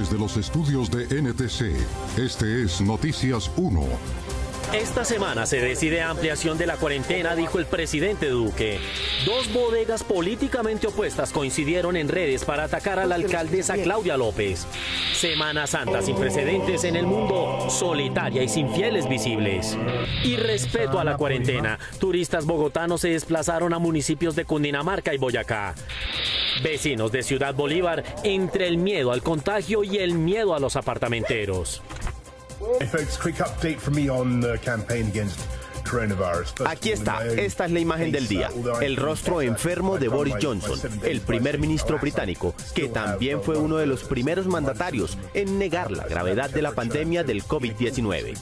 Desde los estudios de NTC, este es Noticias 1. Esta semana se decide ampliación de la cuarentena, dijo el presidente Duque. Dos bodegas políticamente opuestas coincidieron en redes para atacar a la alcaldesa Claudia López. Semana Santa sin precedentes en el mundo, solitaria y sin fieles visibles. Y respeto a la cuarentena, turistas bogotanos se desplazaron a municipios de Cundinamarca y Boyacá. Vecinos de Ciudad Bolívar entre el miedo al contagio y el miedo a los apartamenteros. Aquí está, esta es la imagen del día, el rostro enfermo de Boris Johnson, el primer ministro británico, que también fue uno de los primeros mandatarios en negar la gravedad de la pandemia del COVID-19.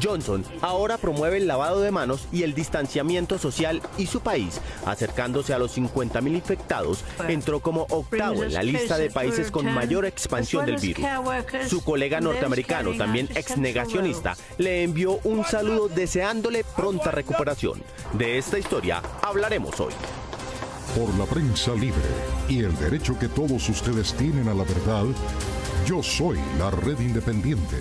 Johnson ahora promueve el lavado de manos y el distanciamiento social y su país, acercándose a los 50.000 infectados, entró como octavo en la lista de países con mayor expansión del virus. Su colega norteamericano, también exnegacionista, le envió un saludo deseándole pronta recuperación. De esta historia hablaremos hoy. Por la prensa libre y el derecho que todos ustedes tienen a la verdad, yo soy la Red Independiente.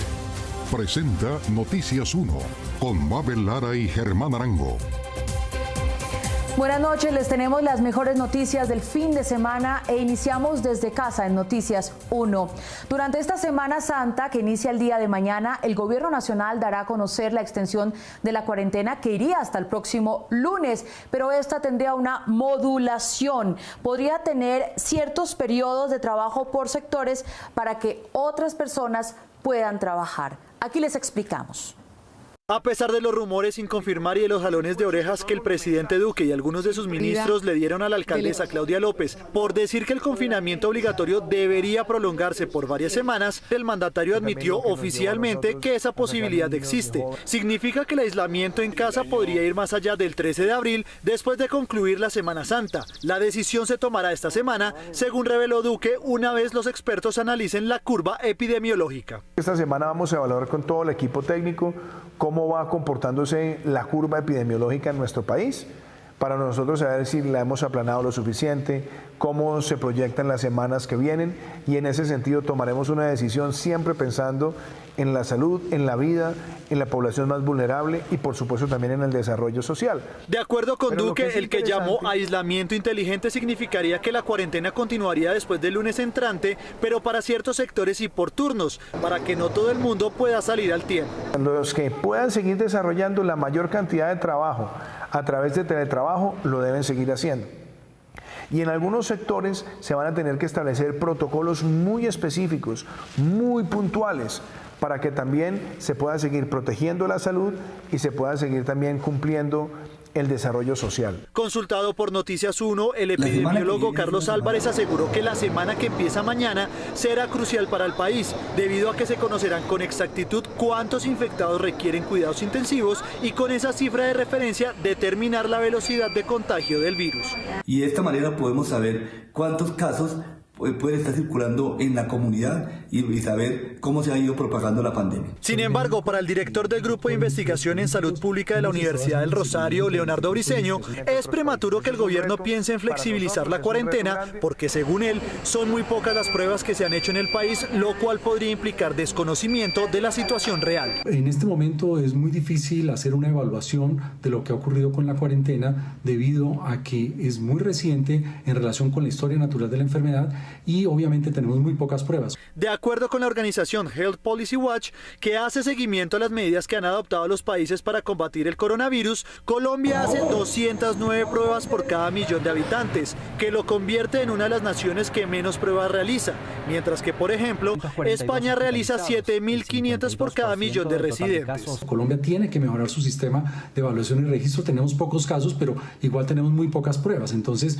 Presenta Noticias 1 con Mabel Lara y Germán Arango. Buenas noches, les tenemos las mejores noticias del fin de semana e iniciamos desde casa en Noticias 1. Durante esta Semana Santa, que inicia el día de mañana, el Gobierno Nacional dará a conocer la extensión de la cuarentena que iría hasta el próximo lunes, pero esta tendría una modulación. Podría tener ciertos periodos de trabajo por sectores para que otras personas puedan trabajar. Aquí les explicamos. A pesar de los rumores sin confirmar y de los jalones de orejas que el presidente Duque y algunos de sus ministros le dieron a la alcaldesa Claudia López por decir que el confinamiento obligatorio debería prolongarse por varias semanas, el mandatario admitió oficialmente que esa posibilidad existe. Significa que el aislamiento en casa podría ir más allá del 13 de abril después de concluir la Semana Santa. La decisión se tomará esta semana, según reveló Duque, una vez los expertos analicen la curva epidemiológica. Esta semana vamos a evaluar con todo el equipo técnico cómo va comportándose la curva epidemiológica en nuestro país, para nosotros saber si la hemos aplanado lo suficiente, cómo se proyectan las semanas que vienen, y en ese sentido tomaremos una decisión siempre pensando en la salud, en la vida, en la población más vulnerable y por supuesto también en el desarrollo social. De acuerdo con Duque, el que llamó aislamiento inteligente significaría que la cuarentena continuaría después del lunes entrante, pero para ciertos sectores y por turnos, para que no todo el mundo pueda salir al tiempo. Los que puedan seguir desarrollando la mayor cantidad de trabajo a través de teletrabajo lo deben seguir haciendo. Y en algunos sectores se van a tener que establecer protocolos muy específicos, muy puntuales, para que también se pueda seguir protegiendo la salud y se pueda seguir también cumpliendo el desarrollo social. Consultado por Noticias 1, el epidemiólogo Carlos Álvarez aseguró que la semana que empieza mañana será crucial para el país, debido a que se conocerán con exactitud cuántos infectados requieren cuidados intensivos y con esa cifra de referencia determinar la velocidad de contagio del virus. Y de esta manera podemos saber cuántos casos puede estar circulando en la comunidad y saber cómo se ha ido propagando la pandemia. Sin embargo, para el director del Grupo de Investigación en Salud Pública de la Universidad del Rosario, Leonardo Briceño, es prematuro que el gobierno piense en flexibilizar la cuarentena porque, según él, son muy pocas las pruebas que se han hecho en el país, lo cual podría implicar desconocimiento de la situación real. En este momento es muy difícil hacer una evaluación de lo que ha ocurrido con la cuarentena debido a que es muy reciente en relación con la historia natural de la enfermedad y obviamente tenemos muy pocas pruebas. De acuerdo con la organización Health Policy Watch, que hace seguimiento a las medidas que han adoptado los países para combatir el coronavirus, Colombia hace 209 pruebas por cada millón de habitantes, que lo convierte en una de las naciones que menos pruebas realiza, mientras que, por ejemplo, España realiza 7.500 por cada millón de residentes. Colombia tiene que mejorar su sistema de evaluación y registro. Tenemos pocos casos, pero igual tenemos muy pocas pruebas. Entonces,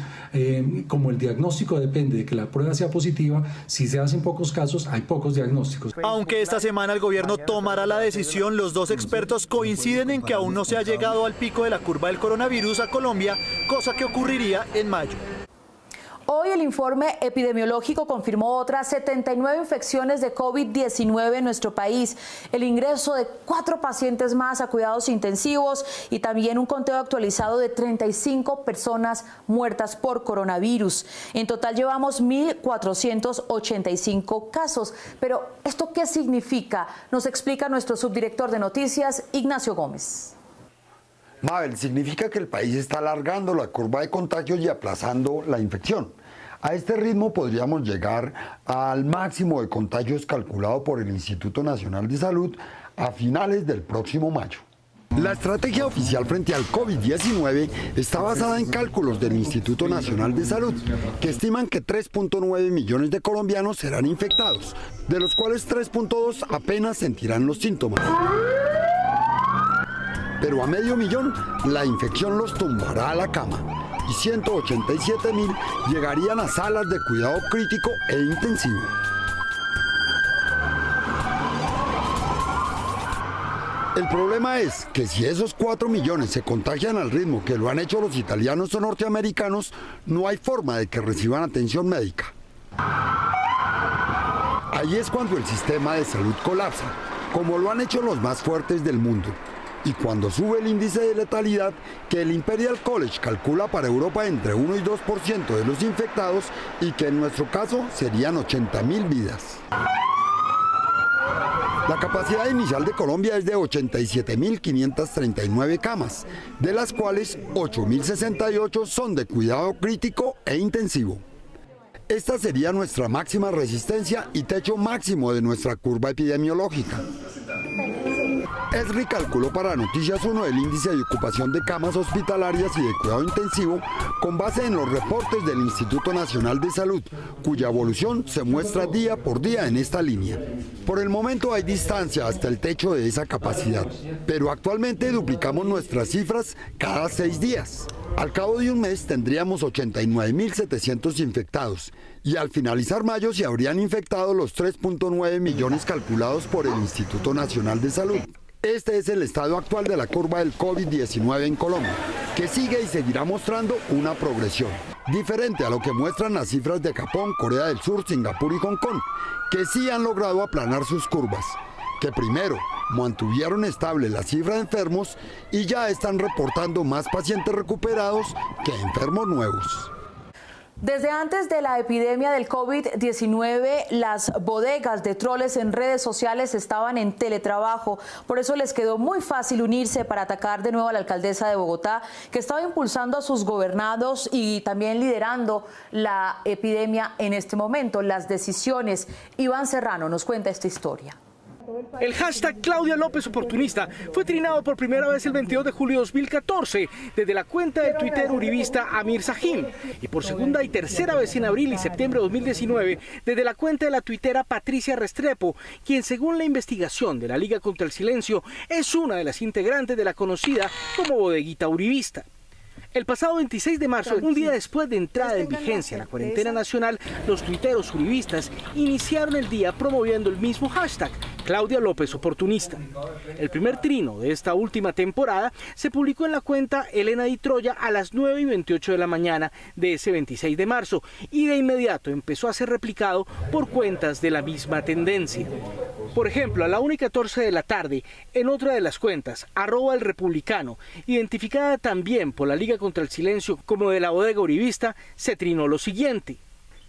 como el diagnóstico depende de que la prueba sea positiva, si se hacen pocos casos, hay pocos diagnósticos. Aunque esta semana el gobierno tomará la decisión, los dos expertos coinciden en que aún no se ha llegado al pico de la curva del coronavirus a Colombia, cosa que ocurriría en mayo. Hoy el informe epidemiológico confirmó otras 79 infecciones de COVID-19 en nuestro país, el ingreso de 4 pacientes más a cuidados intensivos y también un conteo actualizado de 35 personas muertas por coronavirus. En total llevamos 1.485 casos. Pero, ¿esto qué significa? Nos explica nuestro subdirector de noticias, Ignacio Gómez. Mabel, significa que el país está alargando la curva de contagios y aplazando la infección. A este ritmo podríamos llegar al máximo de contagios calculado por el Instituto Nacional de Salud a finales del próximo mayo. La estrategia oficial frente al COVID-19 está basada en cálculos del Instituto Nacional de Salud, que estiman que 3.9 millones de colombianos serán infectados, de los cuales 3.2 apenas sentirán los síntomas. Pero a medio millón, la infección los tumbará a la cama y 187.000 llegarían a salas de cuidado crítico e intensivo. El problema es que si esos 4 millones se contagian al ritmo que lo han hecho los italianos o norteamericanos, no hay forma de que reciban atención médica. Ahí es cuando el sistema de salud colapsa, como lo han hecho los más fuertes del mundo. Y cuando sube el índice de letalidad, que el Imperial College calcula para Europa entre 1 y 2% de los infectados y que en nuestro caso serían 80.000 vidas. La capacidad inicial de Colombia es de 87.539 camas, de las cuales 8.068 son de cuidado crítico e intensivo. Esta sería nuestra máxima resistencia y techo máximo de nuestra curva epidemiológica. ESRI calculó para Noticias 1 el índice de ocupación de camas hospitalarias y de cuidado intensivo con base en los reportes del Instituto Nacional de Salud, cuya evolución se muestra día por día en esta línea. Por el momento hay distancia hasta el techo de esa capacidad, pero actualmente duplicamos nuestras cifras cada 6 días. Al cabo de un mes tendríamos 89.700 infectados y al finalizar mayo se habrían infectado los 3.9 millones calculados por el Instituto Nacional de Salud. Este es el estado actual de la curva del COVID-19 en Colombia, que sigue y seguirá mostrando una progresión, diferente a lo que muestran las cifras de Japón, Corea del Sur, Singapur y Hong Kong, que sí han logrado aplanar sus curvas, que primero mantuvieron estable la cifra de enfermos y ya están reportando más pacientes recuperados que enfermos nuevos. Desde antes de la epidemia del COVID-19, las bodegas de troles en redes sociales estaban en teletrabajo. Por eso les quedó muy fácil unirse para atacar de nuevo a la alcaldesa de Bogotá, que estaba impulsando a sus gobernados y también liderando la epidemia en este momento. Las decisiones. Iván Serrano nos cuenta esta historia. El hashtag Claudia López Oportunista fue trinado por primera vez el 22 de julio de 2014 desde la cuenta de Twitter uribista Amir Sajim y por segunda y tercera vez en abril y septiembre de 2019 desde la cuenta de la tuitera Patricia Restrepo, quien según la investigación de la Liga contra el Silencio es una de las integrantes de la conocida como bodeguita uribista. El pasado 26 de marzo, un día después de entrada en vigencia la cuarentena nacional, los tuiteros uribistas iniciaron el día promoviendo el mismo hashtag, Claudia López Oportunista. El primer trino de esta última temporada se publicó en la cuenta Elena Di Troya a las 9:28 de la mañana de ese 26 de marzo y de inmediato empezó a ser replicado por cuentas de la misma tendencia. Por ejemplo, a la 1:14 de la tarde, en otra de las cuentas, @El Republicano, identificada también por la Liga contra el Silencio como de la bodega uribista, se trinó lo siguiente.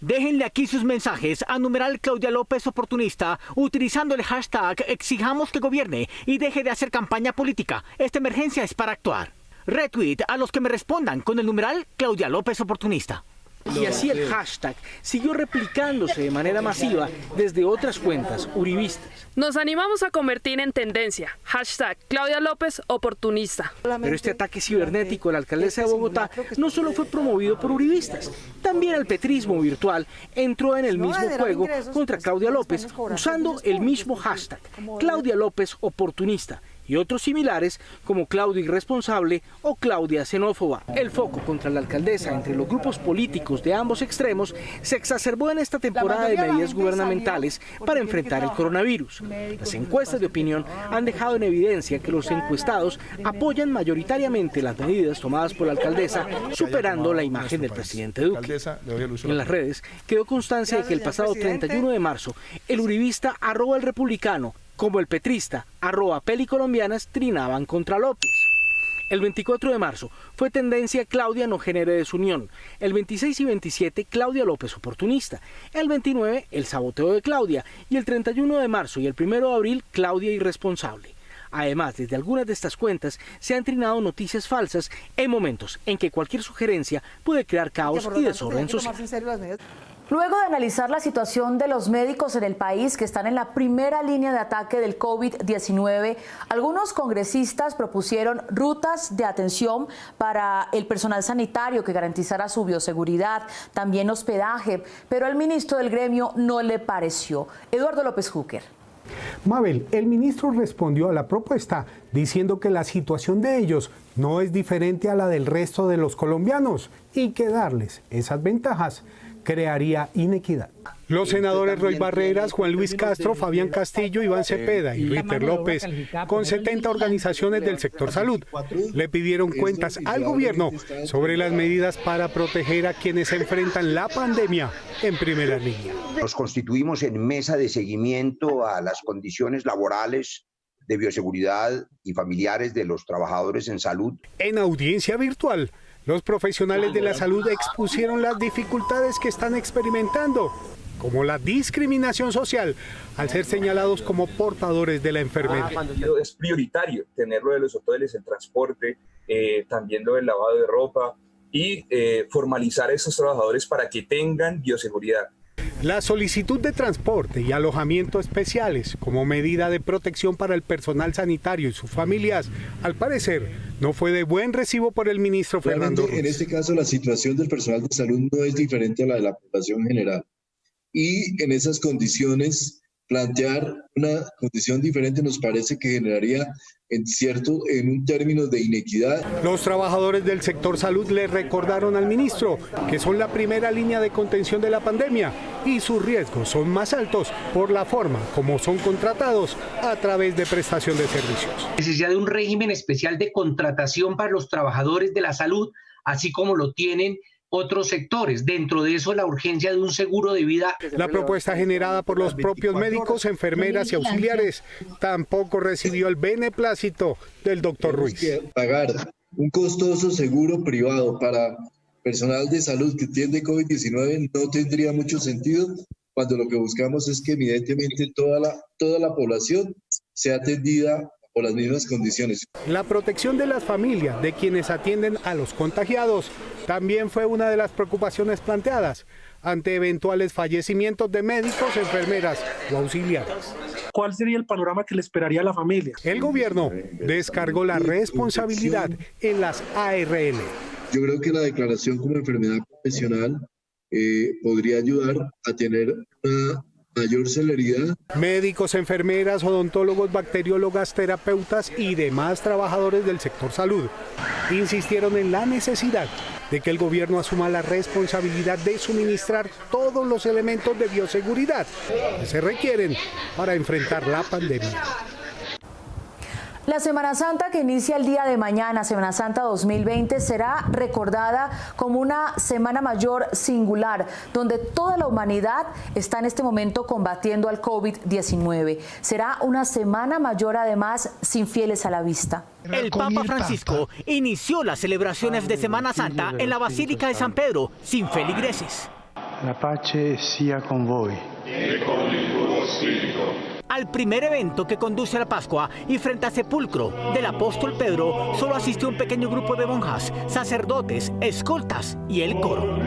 Déjenle aquí sus mensajes a numeral Claudia López Oportunista utilizando el hashtag Exijamos que gobierne y deje de hacer campaña política. Esta emergencia es para actuar. Retweet a los que me respondan con el numeral Claudia López Oportunista. Y así el hashtag siguió replicándose de manera masiva desde otras cuentas uribistas. Nos animamos a convertir en tendencia. Hashtag Claudia López Oportunista. Pero este ataque cibernético a la alcaldesa de Bogotá no solo fue promovido por uribistas, también el petrismo virtual entró en el mismo juego contra Claudia López usando el mismo hashtag, Claudia López Oportunista, y otros similares como Claudia Irresponsable o Claudia Xenófoba. El foco contra la alcaldesa entre los grupos políticos de ambos extremos se exacerbó en esta temporada de medidas gubernamentales para enfrentar el coronavirus. Las encuestas de opinión han dejado en evidencia que los encuestados apoyan mayoritariamente las medidas tomadas por la alcaldesa, superando la imagen del presidente Duque. En las redes quedó constancia de que el pasado 31 de marzo, el uribista @elrepublicano como el petrista @pelicolombianas trinaban contra López. El 24 de marzo fue tendencia Claudia no genere desunión. El 26 y 27 Claudia López oportunista. El 29 el saboteo de Claudia. Y el 31 de marzo y el 1 de abril Claudia irresponsable. Además, desde algunas de estas cuentas se han trinado noticias falsas en momentos en que cualquier sugerencia puede crear caos y desorden social. Luego de analizar la situación de los médicos en el país que están en la primera línea de ataque del COVID-19, algunos congresistas propusieron rutas de atención para el personal sanitario que garantizara su bioseguridad, también hospedaje, pero al ministro del gremio no le pareció. Eduardo López Júquer. Mabel, el ministro respondió a la propuesta diciendo que la situación de ellos no es diferente a la del resto de los colombianos y que darles esas ventajas crearía inequidad. Los senadores Roy Barreras, Juan Luis Castro, Fabián Castillo, Iván Cepeda y Ríter López, con 70 organizaciones del sector salud, le pidieron cuentas al gobierno sobre las medidas para proteger a quienes enfrentan la pandemia en primera línea. Nos constituimos en mesa de seguimiento a las condiciones laborales, de bioseguridad y familiares de los trabajadores en salud. En audiencia virtual, los profesionales de la salud expusieron las dificultades que están experimentando, como la discriminación social, al ser señalados como portadores de la enfermedad. Es prioritario tenerlo de los hoteles, el transporte, también lo del lavado de ropa y formalizar a esos trabajadores para que tengan bioseguridad. La solicitud de transporte y alojamiento especiales como medida de protección para el personal sanitario y sus familias, al parecer, no fue de buen recibo por el ministro Fernando Ruiz. En este caso, la situación del personal de salud no es diferente a la de la población general. Y en esas condiciones, plantear una condición diferente nos parece que generaría en un término de inequidad. Los trabajadores del sector salud le recordaron al ministro que son la primera línea de contención de la pandemia y sus riesgos son más altos por la forma como son contratados a través de prestación de servicios. Necesidad de un régimen especial de contratación para los trabajadores de la salud, así como lo tienen otros sectores. Dentro de eso, la urgencia de un seguro de vida. La propuesta generada por los propios médicos, enfermeras y auxiliares tampoco recibió el beneplácito del doctor Ruiz. Pagar un costoso seguro privado para personal de salud que tiene COVID-19 no tendría mucho sentido, cuando lo que buscamos es que evidentemente toda la población sea atendida por las mismas condiciones. La protección de las familias de quienes atienden a los contagiados también fue una de las preocupaciones planteadas ante eventuales fallecimientos de médicos, enfermeras o auxiliares. ¿Cuál sería el panorama que le esperaría a la familia? El gobierno descargó la responsabilidad en las ARL. Yo creo que la declaración como enfermedad profesional podría ayudar a tener una mayor celeridad. Médicos, enfermeras, odontólogos, bacteriólogas, terapeutas y demás trabajadores del sector salud insistieron en la necesidad de que el gobierno asuma la responsabilidad de suministrar todos los elementos de bioseguridad que se requieren para enfrentar la pandemia. La Semana Santa que inicia el día de mañana, Semana Santa 2020, será recordada como una Semana Mayor singular, donde toda la humanidad está en este momento combatiendo al COVID-19. Será una Semana Mayor, además, sin fieles a la vista. El Papa Francisco inició las celebraciones de Semana Santa en la Basílica de San Pedro, sin feligreses. La pace sia con voi. E con il tuo spirito. Al primer evento que conduce a la Pascua y frente al sepulcro del apóstol Pedro, solo asistió un pequeño grupo de monjas, sacerdotes, escoltas y el coro.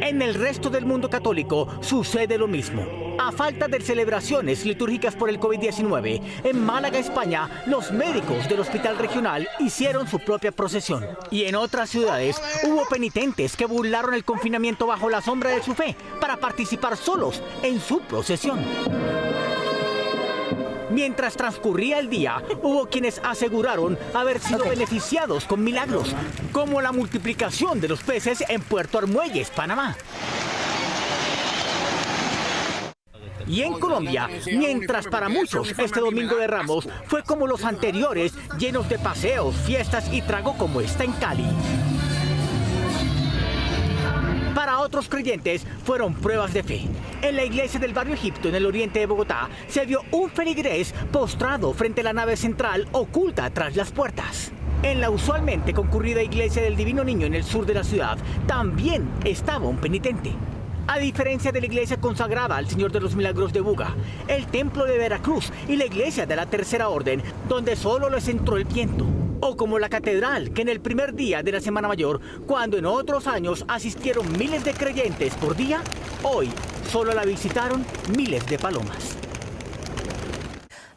En el resto del mundo católico sucede lo mismo. A falta de celebraciones litúrgicas por el COVID-19, en Málaga, España, los médicos del hospital regional hicieron su propia procesión. Y en otras ciudades hubo penitentes que burlaron el confinamiento bajo la sombra de su fe para participar solos en su procesión. Mientras transcurría el día, hubo quienes aseguraron haber sido beneficiados con milagros, como la multiplicación de los peces en Puerto Armuelles, Panamá. Y en Colombia, mientras para muchos este Domingo de Ramos fue como los anteriores, llenos de paseos, fiestas y trago como está en Cali. Para otros creyentes fueron pruebas de fe. En la iglesia del barrio Egipto, en el oriente de Bogotá, se vio un feligrés postrado frente a la nave central oculta tras las puertas. En la usualmente concurrida iglesia del Divino Niño en el sur de la ciudad, también estaba un penitente. A diferencia de la iglesia consagrada al Señor de los Milagros de Buga, el templo de Veracruz y la iglesia de la Tercera Orden, donde solo les entró el viento. O como la catedral, que en el primer día de la Semana Mayor, cuando en otros años asistieron miles de creyentes por día, hoy solo la visitaron miles de palomas.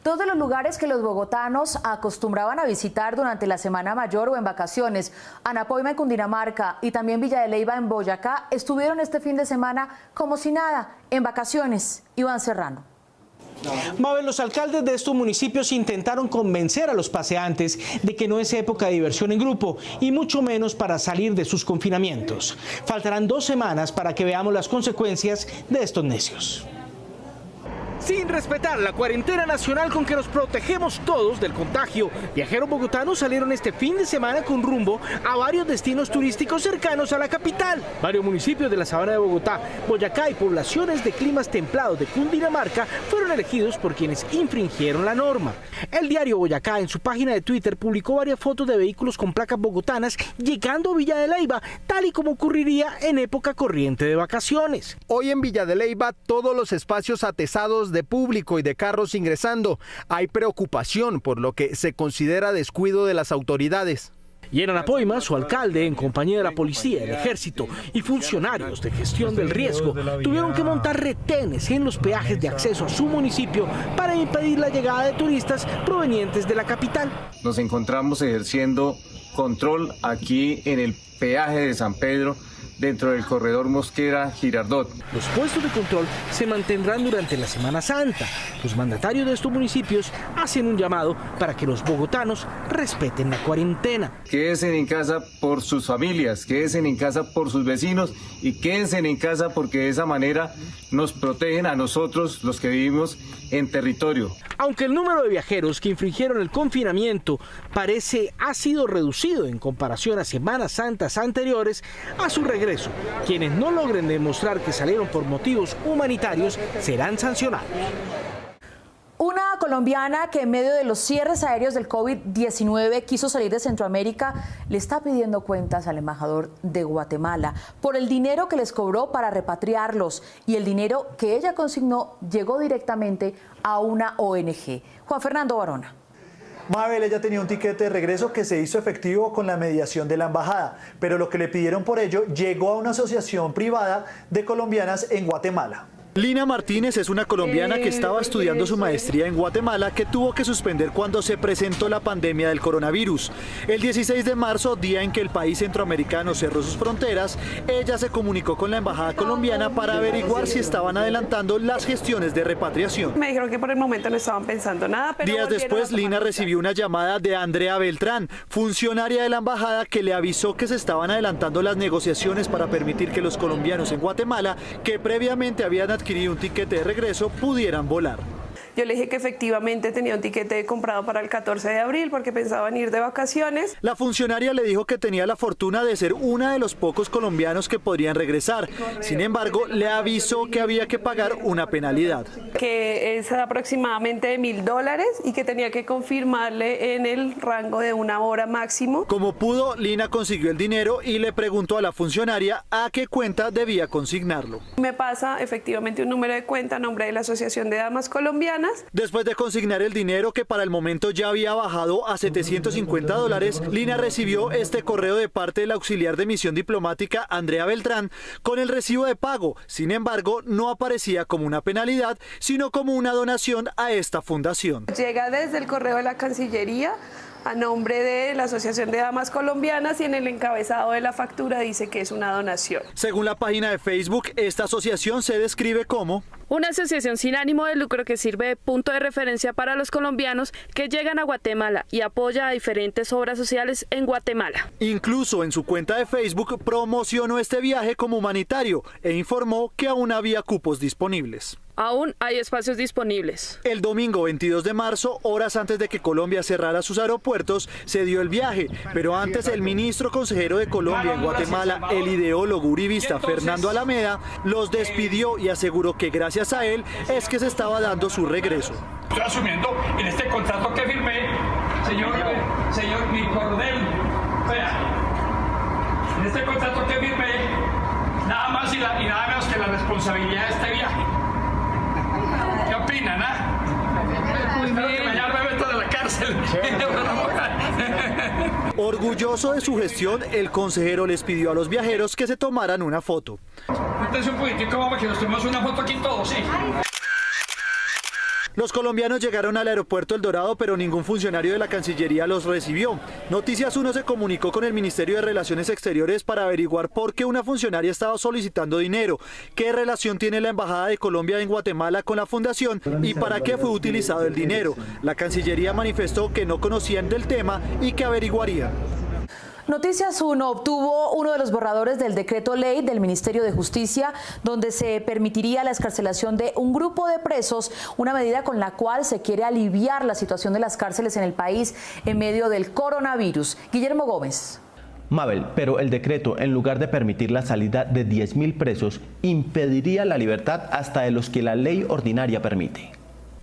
Dos de los lugares que los bogotanos acostumbraban a visitar durante la Semana Mayor o en vacaciones, Anapoima en Cundinamarca y también Villa de Leyva en Boyacá, estuvieron este fin de semana como si nada, en vacaciones. Iván Serrano. Mabel, los alcaldes de estos municipios intentaron convencer a los paseantes de que no es época de diversión en grupo y mucho menos para salir de sus confinamientos. Faltarán 2 semanas para que veamos las consecuencias de estos necios. Sin respetar la cuarentena nacional con que nos protegemos todos del contagio, viajeros bogotanos salieron este fin de semana con rumbo a varios destinos turísticos cercanos a la capital. Varios municipios de la sabana de Bogotá, Boyacá y poblaciones de climas templados de Cundinamarca fueron elegidos por quienes infringieron la norma. El diario Boyacá en su página de Twitter publicó varias fotos de vehículos con placas bogotanas llegando a Villa de Leyva, tal y como ocurriría en época corriente de vacaciones. Hoy en Villa de Leyva todos los espacios atesados de público y de carros ingresando. Hay preocupación por lo que se considera descuido de las autoridades. Y en Anapoima, su alcalde, en compañía de la policía, el ejército y funcionarios de gestión del riesgo, tuvieron que montar retenes en los peajes de acceso a su municipio para impedir la llegada de turistas provenientes de la capital. Nos encontramos ejerciendo control aquí en el peaje de San Pedro, dentro del corredor Mosquera-Girardot. Los puestos de control se mantendrán durante la Semana Santa. Los mandatarios de estos municipios hacen un llamado para que los bogotanos respeten la cuarentena. Quédense en casa por sus familias, quédense en casa por sus vecinos y quédense en casa porque de esa manera nos protegen a nosotros, los que vivimos en territorio. Aunque el número de viajeros que infringieron el confinamiento ha sido reducido en comparación a Semanas Santas anteriores, a su regreso, quienes no logren demostrar que salieron por motivos humanitarios serán sancionados. Una colombiana que en medio de los cierres aéreos del COVID-19 quiso salir de Centroamérica le está pidiendo cuentas al embajador de Guatemala por el dinero que les cobró para repatriarlos, y el dinero que ella consignó llegó directamente a una ONG. Juan Fernando Barona. Mabel, ella tenía un tiquete de regreso que se hizo efectivo con la mediación de la embajada, pero lo que le pidieron por ello llegó a una asociación privada de colombianas en Guatemala. Lina Martínez es una colombiana que estaba estudiando su maestría en Guatemala, que tuvo que suspender cuando se presentó la pandemia del coronavirus. El 16 de marzo, día en que el país centroamericano cerró sus fronteras, ella se comunicó con la embajada colombiana para averiguar si estaban adelantando las gestiones de repatriación. Me dijeron que por el momento no estaban pensando nada, pero días después, Lina recibió una llamada de Andrea Beltrán, funcionaria de la embajada, que le avisó que se estaban adelantando las negociaciones para permitir que los colombianos en Guatemala, que previamente habían adquirido un tiquete de regreso, pudieran volar. Yo le dije que efectivamente tenía un tiquete comprado para el 14 de abril porque pensaban ir de vacaciones. La funcionaria le dijo que tenía la fortuna de ser una de los pocos colombianos que podrían regresar. Sin embargo, le avisó que había que pagar una penalidad. Que es aproximadamente de $1.000 y que tenía que confirmarle en el rango de 1 hora máximo. Como pudo, Lina consiguió el dinero y le preguntó a la funcionaria a qué cuenta debía consignarlo. Me pasa efectivamente un número de cuenta a nombre de la Asociación de Damas Colombianas. Después de consignar el dinero, que para el momento ya había bajado a $750, Lina recibió este correo de parte del auxiliar de misión diplomática Andrea Beltrán con el recibo de pago. Sin embargo, no aparecía como una penalidad, sino como una donación a esta fundación. Llega desde el correo de la Cancillería a nombre de la Asociación de Damas Colombianas y en el encabezado de la factura dice que es una donación. Según la página de Facebook, esta asociación se describe como una asociación sin ánimo de lucro que sirve de punto de referencia para los colombianos que llegan a Guatemala y apoya a diferentes obras sociales en Guatemala. Incluso en su cuenta de Facebook promocionó este viaje como humanitario e informó que aún había cupos disponibles. Aún hay espacios disponibles. El domingo 22 de marzo, horas antes de que Colombia cerrara sus aeropuertos, se dio el viaje, pero antes el ministro consejero de Colombia en Guatemala, el ideólogo uribista Fernando Alameda, los despidió y aseguró que gracias a él es que se estaba dando su regreso. Estoy asumiendo en este contrato que firmé, señor mi coronel, en este contrato que firmé, nada más y nada menos que la responsabilidad de este viaje. ¿Qué opinan, Espero que mañana me metan a la cárcel. Orgulloso de su gestión, el consejero les pidió a los viajeros que se tomaran una foto. Métanse un poquitico, vamos, que nos tomemos una foto aquí todos, sí. Los colombianos llegaron al aeropuerto El Dorado, pero ningún funcionario de la Cancillería los recibió. Noticias 1 se comunicó con el Ministerio de Relaciones Exteriores para averiguar por qué una funcionaria estaba solicitando dinero, qué relación tiene la Embajada de Colombia en Guatemala con la fundación y para qué fue utilizado el dinero. La Cancillería manifestó que no conocían del tema y que averiguarían. Noticias 1 obtuvo uno de los borradores del decreto ley del Ministerio de Justicia, donde se permitiría la excarcelación de un grupo de presos, una medida con la cual se quiere aliviar la situación de las cárceles en el país en medio del coronavirus. Guillermo Gómez. Mabel, pero el decreto, en lugar de permitir la salida de 10.000 presos, impediría la libertad hasta de los que la ley ordinaria permite.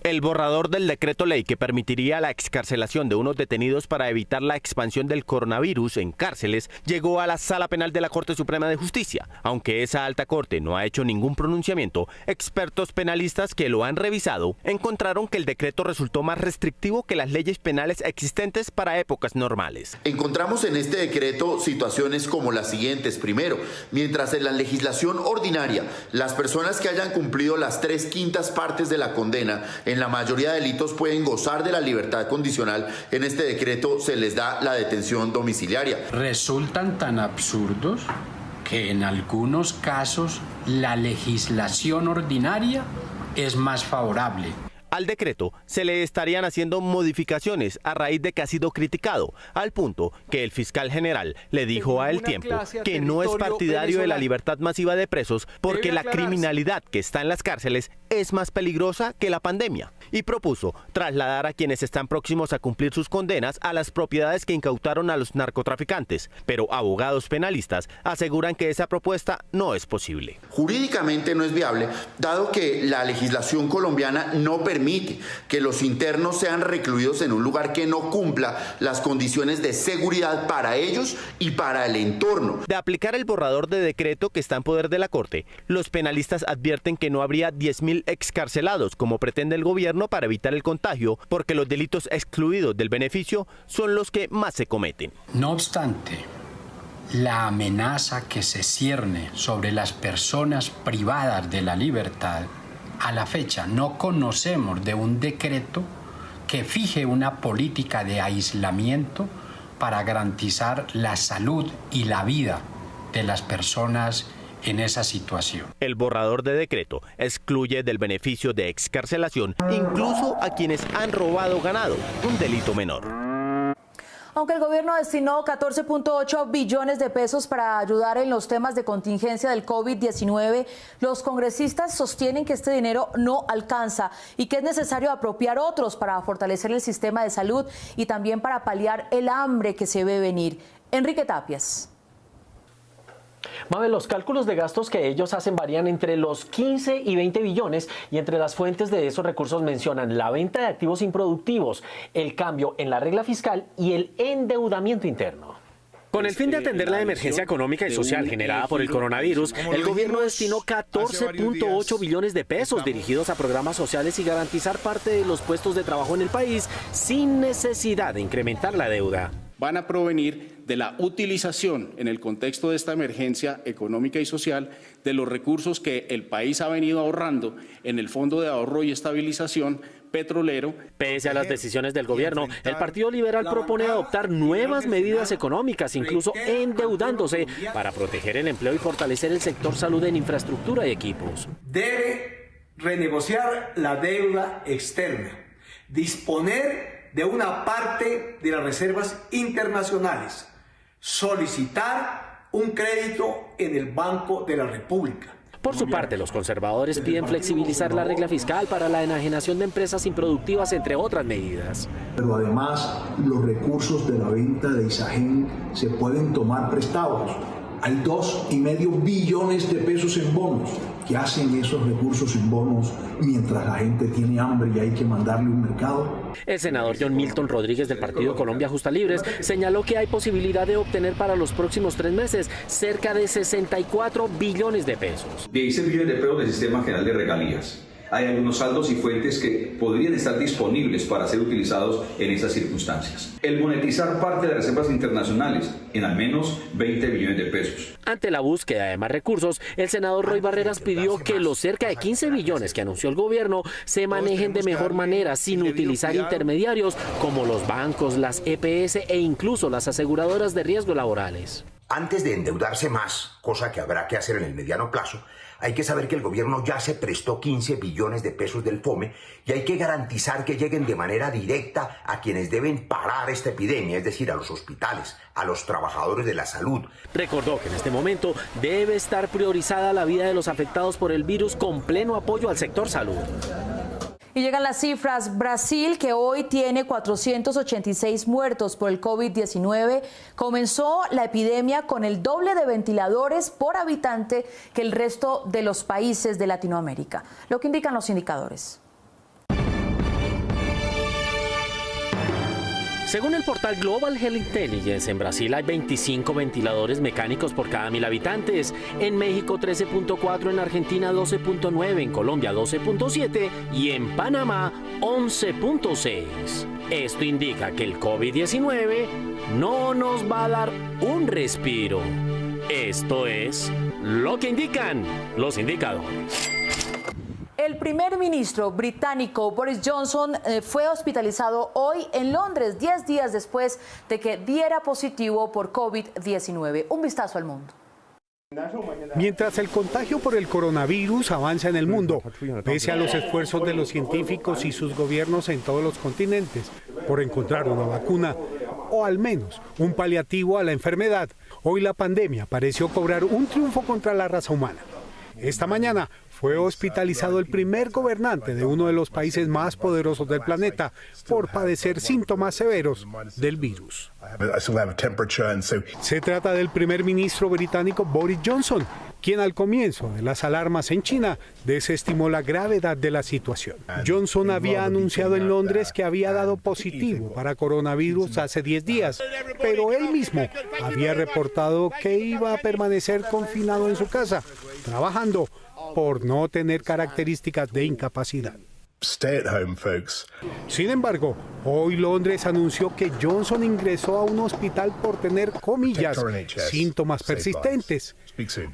El borrador del decreto ley que permitiría la excarcelación de unos detenidos para evitar la expansión del coronavirus en cárceles llegó a la Sala Penal de la Corte Suprema de Justicia. Aunque esa alta corte no ha hecho ningún pronunciamiento, expertos penalistas que lo han revisado encontraron que el decreto resultó más restrictivo que las leyes penales existentes para épocas normales. Encontramos en este decreto situaciones como las siguientes. Primero, mientras en la legislación ordinaria las personas que hayan cumplido las 3/5 partes de la condena en la mayoría de delitos pueden gozar de la libertad condicional, en este decreto se les da la detención domiciliaria. Resultan tan absurdos que en algunos casos la legislación ordinaria es más favorable. Al decreto se le estarían haciendo modificaciones a raíz de que ha sido criticado, al punto que el fiscal general le dijo a El Tiempo que no es partidario de la libertad masiva de presos porque la criminalidad que está en las cárceles es más peligrosa que la pandemia, y propuso trasladar a quienes están próximos a cumplir sus condenas a las propiedades que incautaron a los narcotraficantes, pero abogados penalistas aseguran que esa propuesta no es posible. Jurídicamente no es viable, dado que la legislación colombiana no permite que los internos sean recluidos en un lugar que no cumpla las condiciones de seguridad para ellos y para el entorno. De aplicar el borrador de decreto que está en poder de la Corte, los penalistas advierten que no habría 10.000 excarcelados, como pretende el gobierno, para evitar el contagio, porque los delitos excluidos del beneficio son los que más se cometen. No obstante, la amenaza que se cierne sobre las personas privadas de la libertad, a la fecha no conocemos de un decreto que fije una política de aislamiento para garantizar la salud y la vida de las personas en esa situación. El borrador de decreto excluye del beneficio de excarcelación incluso a quienes han robado ganado, un delito menor. Aunque el gobierno destinó 14.8 billones de pesos para ayudar en los temas de contingencia del COVID-19, los congresistas sostienen que este dinero no alcanza y que es necesario apropiar otros para fortalecer el sistema de salud y también para paliar el hambre que se ve venir. Enrique Tapias. Mabel, los cálculos de gastos que ellos hacen varían entre los 15 y 20 billones y entre las fuentes de esos recursos mencionan la venta de activos improductivos, el cambio en la regla fiscal y el endeudamiento interno. Con el fin de atender la emergencia económica y social generada por el coronavirus, el gobierno destinó 14.8 billones de pesos dirigidos a programas sociales y garantizar parte de los puestos de trabajo en el país sin necesidad de incrementar la deuda. Van a provenir de la utilización, en el contexto de esta emergencia económica y social, de los recursos que el país ha venido ahorrando en el Fondo de Ahorro y Estabilización petrolero. Pese a las decisiones del gobierno, el Partido Liberal propone adoptar nuevas medidas económicas, incluso endeudándose, para proteger el empleo y fortalecer el sector salud en infraestructura y equipos. Debe renegociar la deuda externa, disponer de una parte de las reservas internacionales, solicitar un crédito en el Banco de la República. Por su parte, los conservadores piden flexibilizar la regla fiscal para la enajenación de empresas improductivas, entre otras medidas. Pero además, los recursos de la venta de Isagen se pueden tomar prestados. Hay 2,5 billones de pesos en bonos. ¿Qué hacen esos recursos en bonos mientras la gente tiene hambre y hay que mandarle un mercado? El senador John Milton Rodríguez del partido Colombia Justa Libres señaló que hay posibilidad de obtener para los próximos 3 meses cerca de 64 billones de pesos. 16 billones de pesos del Sistema General de Regalías. Hay algunos saldos y fuentes que podrían estar disponibles para ser utilizados en esas circunstancias. El monetizar parte de las reservas internacionales en al menos 20 billones de pesos. Ante la búsqueda de más recursos, el senador Roy Barreras pidió que los cerca de 15 billones que anunció el gobierno se manejen de mejor manera sin utilizar intermediarios como los bancos, las EPS e incluso las aseguradoras de riesgos laborales. Antes de endeudarse más, cosa que habrá que hacer en el mediano plazo, hay que saber que el gobierno ya se prestó 15 billones de pesos del FOME y hay que garantizar que lleguen de manera directa a quienes deben parar esta epidemia, es decir, a los hospitales, a los trabajadores de la salud. Recordó que en este momento debe estar priorizada la vida de los afectados por el virus con pleno apoyo al sector salud. Y llegan las cifras. Brasil, que hoy tiene 486 muertos por el COVID-19, comenzó la epidemia con el doble de ventiladores por habitante que el resto de los países de Latinoamérica, lo que indican los indicadores. Según el portal Global Health Intelligence, en Brasil hay 25 ventiladores mecánicos por cada 1.000 habitantes, en México 13.4, en Argentina 12.9, en Colombia 12.7 y en Panamá 11.6. Esto indica que el COVID-19 no nos va a dar un respiro. Esto es lo que indican los indicadores. El primer ministro británico Boris Johnson fue hospitalizado hoy en Londres, 10 días después de que diera positivo por COVID-19. Un vistazo al mundo. Mientras el contagio por el coronavirus avanza en el mundo, pese a los esfuerzos de los científicos y sus gobiernos en todos los continentes por encontrar una vacuna, o al menos un paliativo a la enfermedad, hoy la pandemia pareció cobrar un triunfo contra la raza humana. Esta mañana fue hospitalizado el primer gobernante de uno de los países más poderosos del planeta por padecer síntomas severos del virus. Se trata del primer ministro británico Boris Johnson, quien al comienzo de las alarmas en China desestimó la gravedad de la situación. Johnson había anunciado en Londres que había dado positivo para coronavirus hace 10 días, pero él mismo había reportado que iba a permanecer confinado en su casa, trabajando por no tener características de incapacidad. Sin embargo, hoy Londres anunció que Johnson ingresó a un hospital por tener, comillas, síntomas persistentes,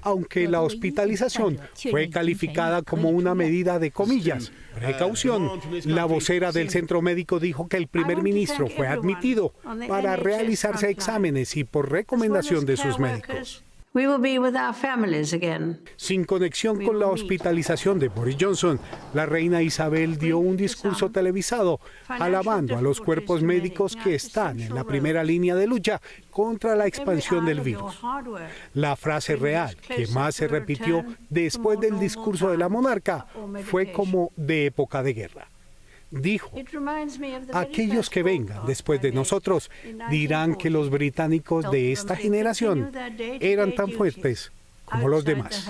aunque la hospitalización fue calificada como una medida de, comillas, precaución. La vocera del centro médico dijo que el primer ministro fue admitido para realizarse exámenes y por recomendación de sus médicos. Sin conexión con la hospitalización de Boris Johnson, la reina Isabel dio un discurso televisado alabando a los cuerpos médicos que están en la primera línea de lucha contra la expansión del virus. La frase real que más se repitió después del discurso de la monarca fue como de época de guerra. Dijo: aquellos que vengan después de nosotros dirán que los británicos de esta generación eran tan fuertes como los demás.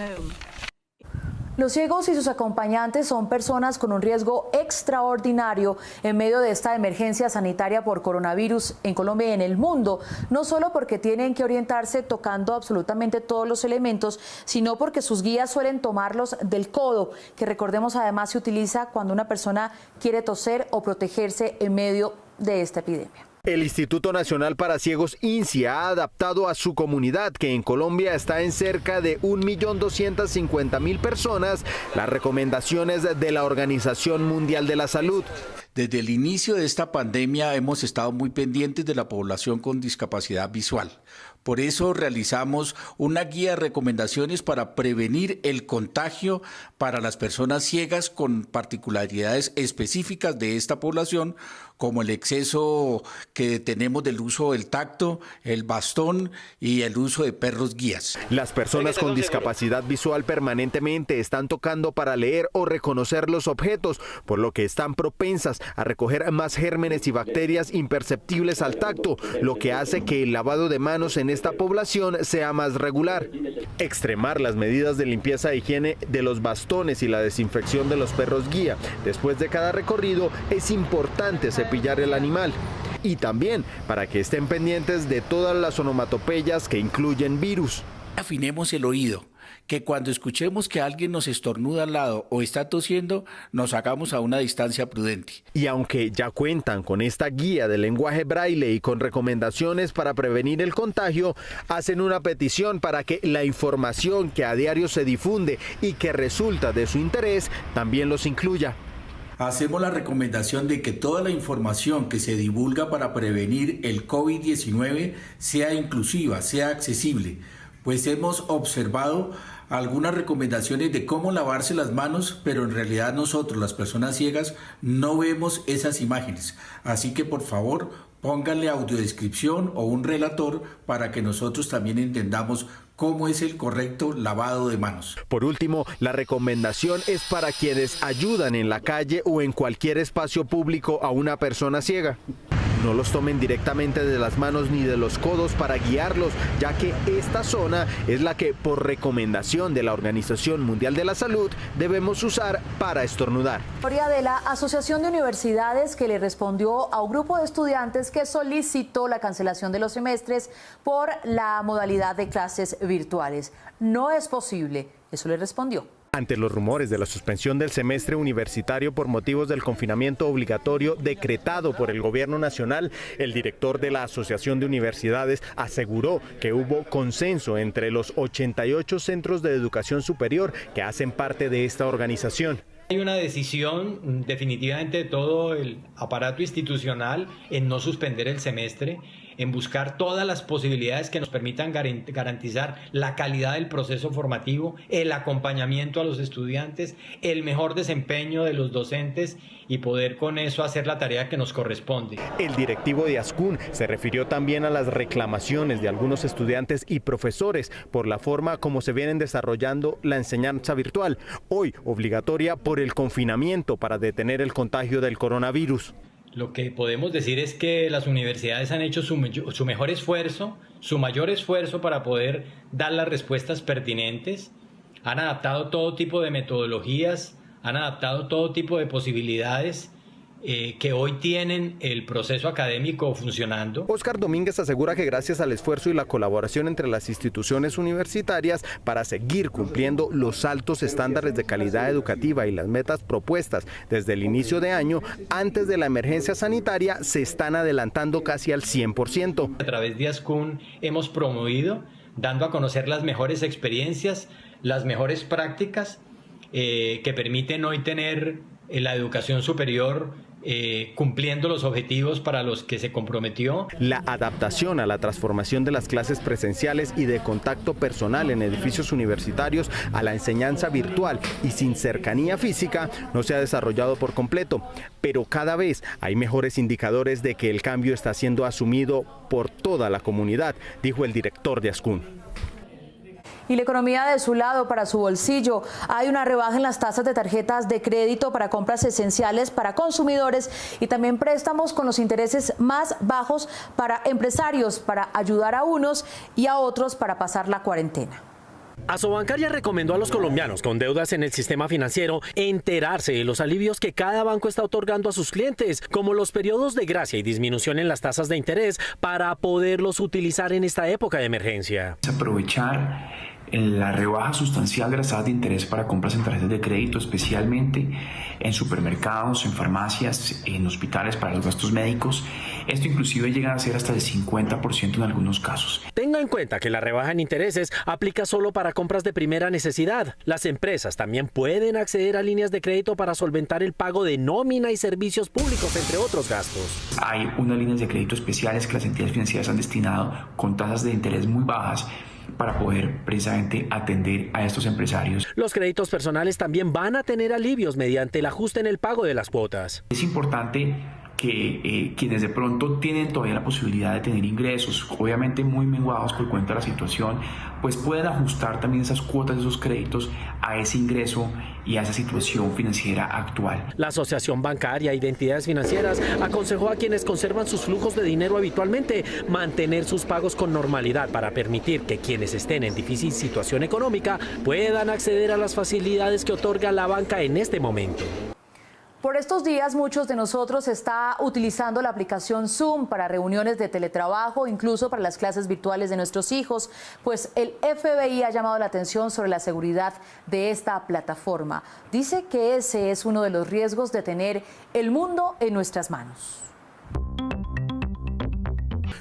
Los ciegos y sus acompañantes son personas con un riesgo extraordinario en medio de esta emergencia sanitaria por coronavirus en Colombia y en el mundo, no solo porque tienen que orientarse tocando absolutamente todos los elementos, sino porque sus guías suelen tomarlos del codo, que recordemos además se utiliza cuando una persona quiere toser o protegerse en medio de esta epidemia. El Instituto Nacional para Ciegos INSI ha adaptado a su comunidad, que en Colombia está en cerca de 1.250.000 personas, las recomendaciones de la Organización Mundial de la Salud. Desde el inicio de esta pandemia hemos estado muy pendientes de la población con discapacidad visual. Por eso realizamos una guía de recomendaciones para prevenir el contagio para las personas ciegas con particularidades específicas de esta población, como el exceso que tenemos del uso del tacto, el bastón y el uso de perros guías. Las personas con discapacidad visual permanentemente están tocando para leer o reconocer los objetos, por lo que están propensas a recoger más gérmenes y bacterias imperceptibles al tacto, lo que hace que el lavado de manos en esta población sea más regular. Extremar las medidas de limpieza e higiene de los bastones y la desinfección de los perros guía. Después de cada recorrido es importante cepillar el animal. Y también para que estén pendientes de todas las onomatopeyas que incluyen virus. Afinemos el oído, que cuando escuchemos que alguien nos estornuda al lado o está tosiendo, nos hagamos a una distancia prudente. Y aunque ya cuentan con esta guía de lenguaje braille y con recomendaciones para prevenir el contagio, hacen una petición para que la información que a diario se difunde y que resulta de su interés también los incluya. Hacemos la recomendación de que toda la información que se divulga para prevenir el COVID-19 sea inclusiva, sea accesible, pues hemos observado algunas recomendaciones de cómo lavarse las manos, pero en realidad nosotros, las personas ciegas, no vemos esas imágenes. Así que por favor, pónganle audiodescripción o un relator para que nosotros también entendamos cómo es el correcto lavado de manos. Por último, la recomendación es para quienes ayudan en la calle o en cualquier espacio público a una persona ciega. No los tomen directamente de las manos ni de los codos para guiarlos, ya que esta zona es la que, por recomendación de la Organización Mundial de la Salud, debemos usar para estornudar. Historia de la Asociación de Universidades, que le respondió a un grupo de estudiantes que solicitó la cancelación de los semestres por la modalidad de clases virtuales. No es posible, eso le respondió. Ante los rumores de la suspensión del semestre universitario por motivos del confinamiento obligatorio decretado por el gobierno nacional, el director de la Asociación de Universidades aseguró que hubo consenso entre los 88 centros de educación superior que hacen parte de esta organización. Hay una decisión definitivamente de todo el aparato institucional en no suspender el semestre, en buscar todas las posibilidades que nos permitan garantizar la calidad del proceso formativo, el acompañamiento a los estudiantes, el mejor desempeño de los docentes y poder con eso hacer la tarea que nos corresponde. El directivo de ASCUN se refirió también a las reclamaciones de algunos estudiantes y profesores por la forma como se vienen desarrollando la enseñanza virtual, hoy obligatoria por el confinamiento para detener el contagio del coronavirus. Lo que podemos decir es que las universidades han hecho su mejor esfuerzo, su mayor esfuerzo para poder dar las respuestas pertinentes, han adaptado todo tipo de metodologías, han adaptado todo tipo de posibilidades que hoy tienen el proceso académico funcionando. Óscar Domínguez asegura que gracias al esfuerzo y la colaboración entre las instituciones universitarias para seguir cumpliendo los altos estándares de calidad educativa y las metas propuestas desde el inicio de año, antes de la emergencia sanitaria, se están adelantando casi al 100%. A través de ASCUN hemos promovido, dando a conocer las mejores experiencias, las mejores prácticas que permiten hoy tener la educación superior cumpliendo los objetivos para los que se comprometió. La adaptación a la transformación de las clases presenciales y de contacto personal en edificios universitarios a la enseñanza virtual y sin cercanía física no se ha desarrollado por completo, pero cada vez hay mejores indicadores de que el cambio está siendo asumido por toda la comunidad, dijo el director de ASCUN. Y la economía de su lado, para su bolsillo. Hay una rebaja en las tasas de tarjetas de crédito para compras esenciales para consumidores y también préstamos con los intereses más bajos para empresarios, para ayudar a unos y a otros para pasar la cuarentena. Asobancaria recomendó a los colombianos con deudas en el sistema financiero enterarse de los alivios que cada banco está otorgando a sus clientes, como los periodos de gracia y disminución en las tasas de interés, para poderlos utilizar en esta época de emergencia. Aprovechar la rebaja sustancial de las tasas de interés para compras en tarjetas de crédito, especialmente en supermercados, en farmacias, en hospitales para los gastos médicos. Esto inclusive llega a ser hasta el 50% en algunos casos. Tenga en cuenta que la rebaja en intereses aplica solo para compras de primera necesidad. Las empresas también pueden acceder a líneas de crédito para solventar el pago de nómina y servicios públicos, entre otros gastos. Hay unas líneas de crédito especiales que las entidades financieras han destinado con tasas de interés muy bajas para poder precisamente atender a estos empresarios. Los créditos personales también van a tener alivios mediante el ajuste en el pago de las cuotas. Es importante que quienes de pronto tienen todavía la posibilidad de tener ingresos, obviamente muy menguados por cuenta de la situación, pues pueden ajustar también esas cuotas de esos créditos a ese ingreso y a esa situación financiera actual. La Asociación Bancaria y de Entidades Financieras aconsejó a quienes conservan sus flujos de dinero habitualmente mantener sus pagos con normalidad para permitir que quienes estén en difícil situación económica puedan acceder a las facilidades que otorga la banca en este momento. Por estos días muchos de nosotros está utilizando la aplicación Zoom para reuniones de teletrabajo, incluso para las clases virtuales de nuestros hijos, pues el FBI ha llamado la atención sobre la seguridad de esta plataforma. Dice que ese es uno de los riesgos de tener el mundo en nuestras manos.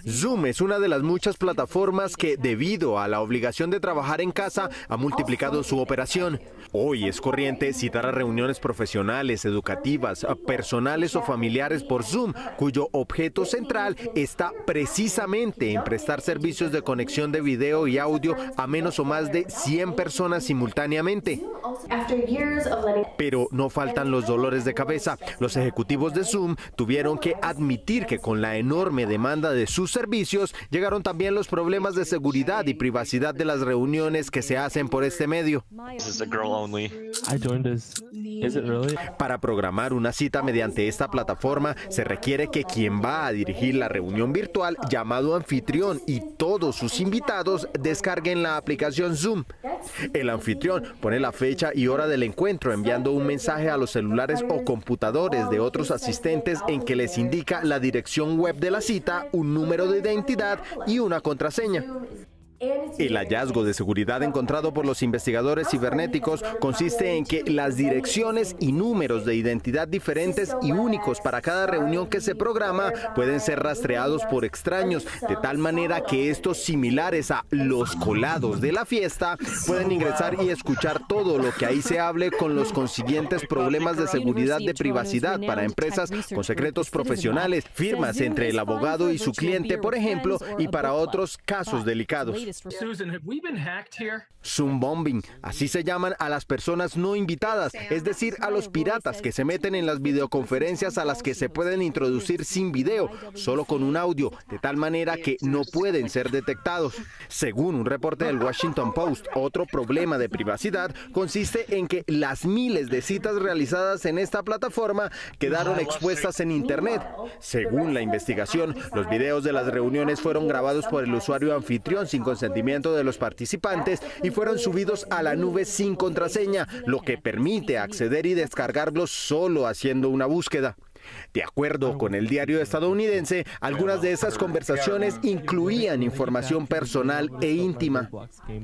Zoom es una de las muchas plataformas que, debido a la obligación de trabajar en casa, ha multiplicado su operación. Hoy es corriente citar a reuniones profesionales, educativas, personales o familiares por Zoom, cuyo objeto central está precisamente en prestar servicios de conexión de video y audio a menos o más de 100 personas simultáneamente. Pero no faltan los dolores de cabeza. Los ejecutivos de Zoom tuvieron que admitir que con la enorme demanda de sus servicios llegaron también los problemas de seguridad y privacidad de las reuniones que se hacen por este medio. Para programar una cita mediante esta plataforma se requiere que quien va a dirigir la reunión virtual, llamado anfitrión, y todos sus invitados descarguen la aplicación Zoom. El anfitrión pone la fecha y hora del encuentro enviando un mensaje a los celulares o computadores de otros asistentes en que les indica la dirección web de la cita, un número de identidad y una contraseña. El hallazgo de seguridad encontrado por los investigadores cibernéticos consiste en que las direcciones y números de identidad diferentes y únicos para cada reunión que se programa pueden ser rastreados por extraños, de tal manera que estos, similares a los colados de la fiesta, pueden ingresar y escuchar todo lo que ahí se hable, con los consiguientes problemas de seguridad de privacidad para empresas con secretos profesionales, firmas entre el abogado y su cliente, por ejemplo, y para otros casos delicados. Zoom bombing, así se llaman a las personas no invitadas, es decir, a los piratas que se meten en las videoconferencias a las que se pueden introducir sin video, solo con un audio, de tal manera que no pueden ser detectados. Según un reporte del Washington Post, otro problema de privacidad consiste en que las miles de citas realizadas en esta plataforma quedaron expuestas en Internet. Según la investigación, los videos de las reuniones fueron grabados por el usuario anfitrión sin consentimiento de los participantes y fueron subidos a la nube sin contraseña, lo que permite acceder y descargarlos solo haciendo una búsqueda. De acuerdo con el diario estadounidense, algunas de esas conversaciones incluían información personal e íntima.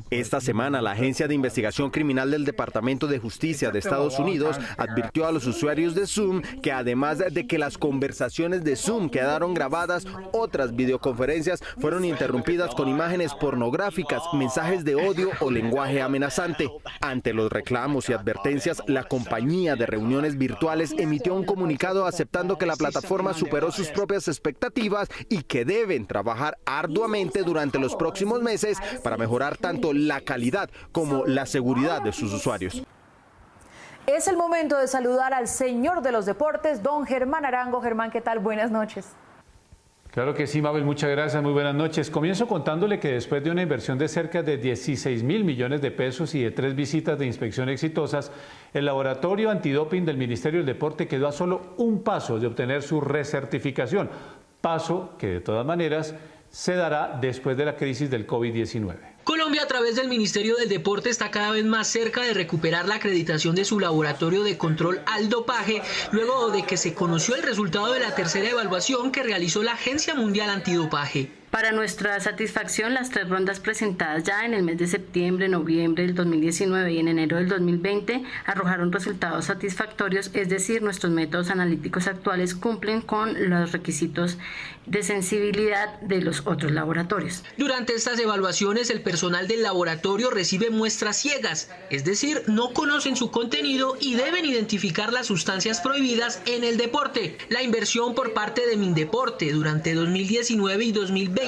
Esta semana, la Agencia de Investigación Criminal del Departamento de Justicia de Estados Unidos advirtió a los usuarios de Zoom que, además de que las conversaciones de Zoom quedaron grabadas, otras videoconferencias fueron interrumpidas con imágenes pornográficas, mensajes de odio o lenguaje amenazante. Ante los reclamos y advertencias, la compañía de reuniones virtuales emitió un comunicado aceptando que la plataforma superó sus propias expectativas y que deben trabajar arduamente durante los próximos meses para mejorar tanto la calidad como la seguridad de sus usuarios. Es el momento de saludar al señor de los deportes, don Germán Arango. Germán, ¿qué tal? Buenas noches. Claro que sí, Mabel, muchas gracias, muy buenas noches. Comienzo contándole que después de una inversión de cerca de 16.000 millones de pesos y de 3 visitas de inspección exitosas, el laboratorio antidoping del Ministerio del Deporte quedó a solo un paso de obtener su recertificación, paso que de todas maneras se dará después de la crisis del COVID-19. Colombia, a través del Ministerio del Deporte, está cada vez más cerca de recuperar la acreditación de su laboratorio de control al dopaje, luego de que se conoció el resultado de la tercera evaluación que realizó la Agencia Mundial Antidopaje. Para nuestra satisfacción, las 3 rondas presentadas ya en el mes de septiembre, noviembre del 2019 y en enero del 2020 arrojaron resultados satisfactorios, es decir, nuestros métodos analíticos actuales cumplen con los requisitos de sensibilidad de los otros laboratorios. Durante estas evaluaciones, el personal del laboratorio recibe muestras ciegas, es decir, no conocen su contenido y deben identificar las sustancias prohibidas en el deporte. La inversión por parte de Mindeporte durante 2019 y 2020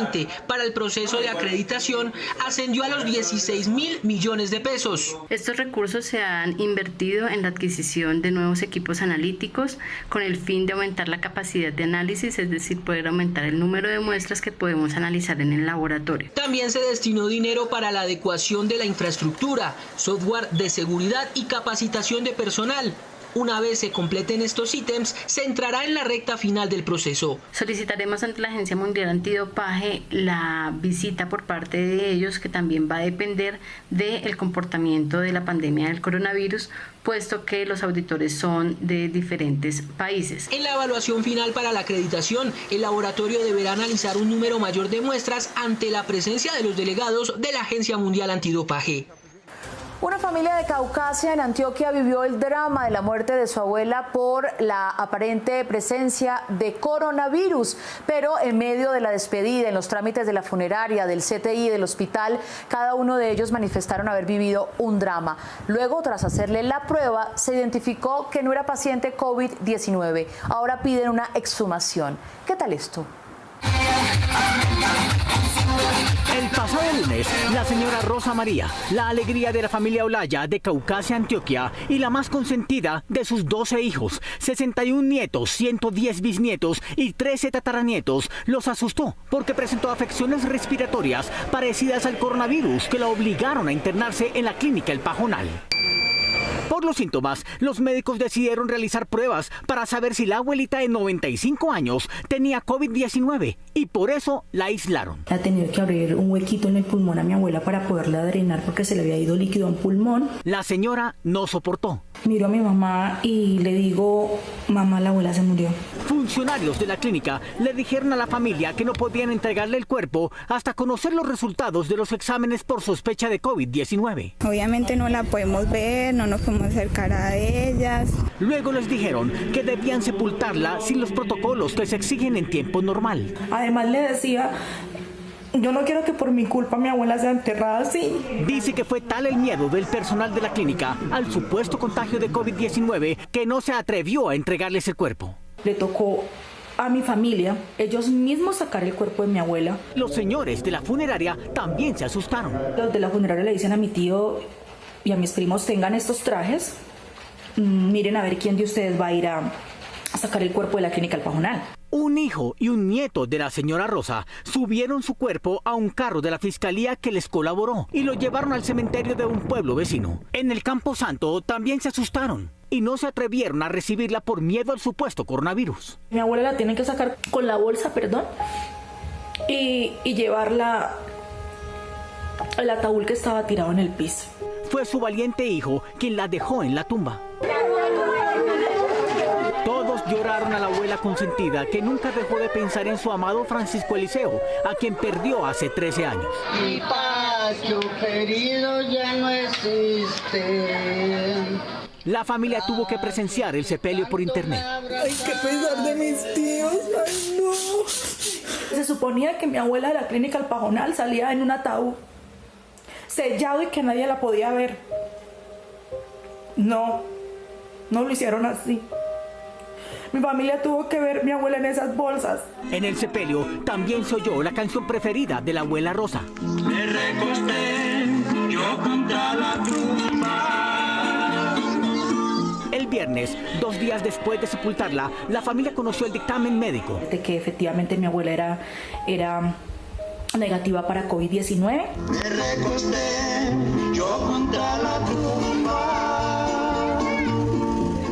para el proceso de acreditación ascendió a los 16.000 millones de pesos. Estos recursos se han invertido en la adquisición de nuevos equipos analíticos con el fin de aumentar la capacidad de análisis, es decir, poder aumentar el número de muestras que podemos analizar en el laboratorio. También se destinó dinero para la adecuación de la infraestructura, software de seguridad y capacitación de personal. Una vez se completen estos ítems, se entrará en la recta final del proceso. Solicitaremos ante la Agencia Mundial Antidopaje la visita por parte de ellos, que también va a depender del comportamiento de la pandemia del coronavirus, puesto que los auditores son de diferentes países. En la evaluación final para la acreditación, el laboratorio deberá analizar un número mayor de muestras ante la presencia de los delegados de la Agencia Mundial Antidopaje. Una familia de Caucasia en Antioquia vivió el drama de la muerte de su abuela por la aparente presencia de coronavirus, pero en medio de la despedida, en los trámites de la funeraria, del CTI, del hospital, cada uno de ellos manifestaron haber vivido un drama. Luego, tras hacerle la prueba, se identificó que no era paciente COVID-19. Ahora piden una exhumación. ¿Qué tal esto? El pasado lunes, la señora Rosa María, la alegría de la familia Olaya de Caucasia, Antioquia, y la más consentida de sus 12 hijos, 61 nietos, 110 bisnietos y 13 tataranietos, los asustó porque presentó afecciones respiratorias parecidas al coronavirus que la obligaron a internarse en la clínica El Pajonal. Por los síntomas, los médicos decidieron realizar pruebas para saber si la abuelita de 95 años tenía COVID-19 y por eso la aislaron. Ha tenido que abrir un huequito en el pulmón a mi abuela para poderla drenar porque se le había ido líquido a un pulmón. La señora no soportó. Miro a mi mamá y le digo, mamá, la abuela se murió. Funcionarios de la clínica le dijeron a la familia que no podían entregarle el cuerpo hasta conocer los resultados de los exámenes por sospecha de COVID-19. Obviamente no la podemos ver, no nos podemos acercar a ellas. Luego les dijeron que debían sepultarla sin los protocolos que se exigen en tiempo normal. Además le decía, yo no quiero que por mi culpa mi abuela sea enterrada así. Dice que fue tal el miedo del personal de la clínica al supuesto contagio de COVID-19 que no se atrevió a entregarles el cuerpo. Le tocó a mi familia, ellos mismos sacar el cuerpo de mi abuela. Los señores de la funeraria también se asustaron. Los de la funeraria le dicen a mi tío y a mis primos, tengan estos trajes, miren a ver quién de ustedes va a ir a sacar el cuerpo de la clínica El Pajonal. Un hijo y un nieto de la señora Rosa subieron su cuerpo a un carro de la fiscalía que les colaboró y lo llevaron al cementerio de un pueblo vecino. En el Campo Santo también se asustaron y no se atrevieron a recibirla por miedo al supuesto coronavirus. Mi abuela la tienen que sacar con la bolsa, y llevarla al ataúd que estaba tirado en el piso. Fue su valiente hijo quien la dejó en la tumba. Todos lloraron a la abuela consentida que nunca dejó de pensar en su amado Francisco Eliseo, a quien perdió hace 13 años. Mi patio querido ya no existe. La familia tuvo que presenciar el sepelio por internet. Ay, qué pesar de mis tíos, ay no. Se suponía que mi abuela de la clínica El Pajonal salía en un ataúd sellado y que nadie la podía ver. No lo hicieron así. Mi familia tuvo que ver a mi abuela en esas bolsas. En el sepelio también se oyó la canción preferida de la abuela Rosa. Me recosté yo contra la tumba. El viernes, 2 días después de sepultarla, la familia conoció el dictamen médico. De que efectivamente mi abuela era negativa para COVID-19. Me recosté yo contra la tumba.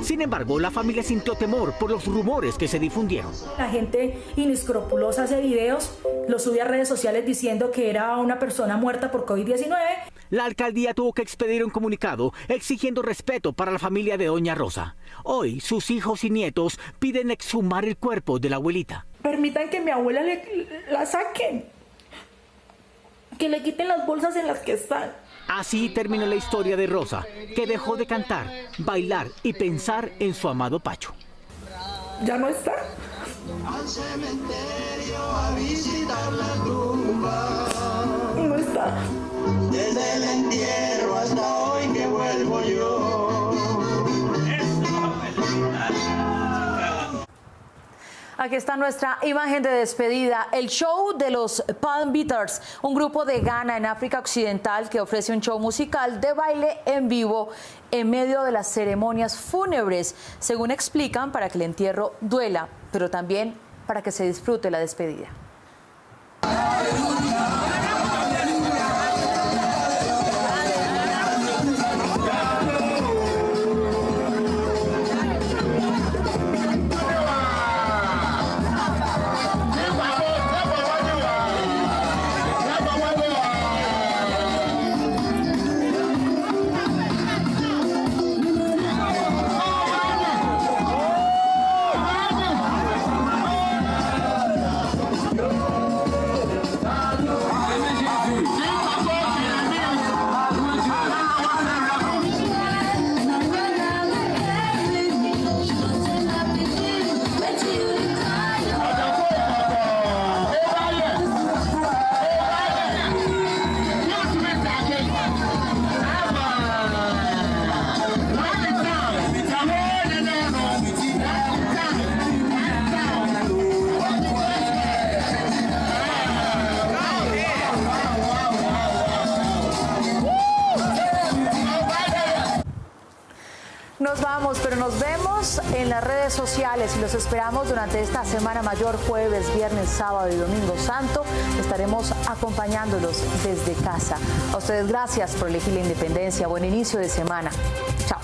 Sin embargo, la familia sintió temor por los rumores que se difundieron. La gente inescrupulosa hace videos, los sube a redes sociales diciendo que era una persona muerta por COVID-19. La alcaldía tuvo que expedir un comunicado exigiendo respeto para la familia de doña Rosa. Hoy, sus hijos y nietos piden exhumar el cuerpo de la abuelita. Permitan que mi abuela la saquen. que le quiten las bolsas en las que están. Así terminó la historia de Rosa, que dejó de cantar, bailar y pensar en su amado Pacho. Ya no está. Al cementerio a visitar la tumba. No está. Desde el entierro hasta hoy que vuelvo yo. Aquí está nuestra imagen de despedida. El show de los Palm Beaters, un grupo de Ghana en África Occidental que ofrece un show musical de baile en vivo en medio de las ceremonias fúnebres, según explican, para que el entierro duela, pero también para que se disfrute la despedida. Nos vamos, pero nos vemos en las redes sociales y los esperamos durante esta Semana Mayor, jueves, viernes, sábado y domingo santo. Estaremos acompañándolos desde casa. A ustedes gracias por elegir la independencia. Buen inicio de semana. Chao.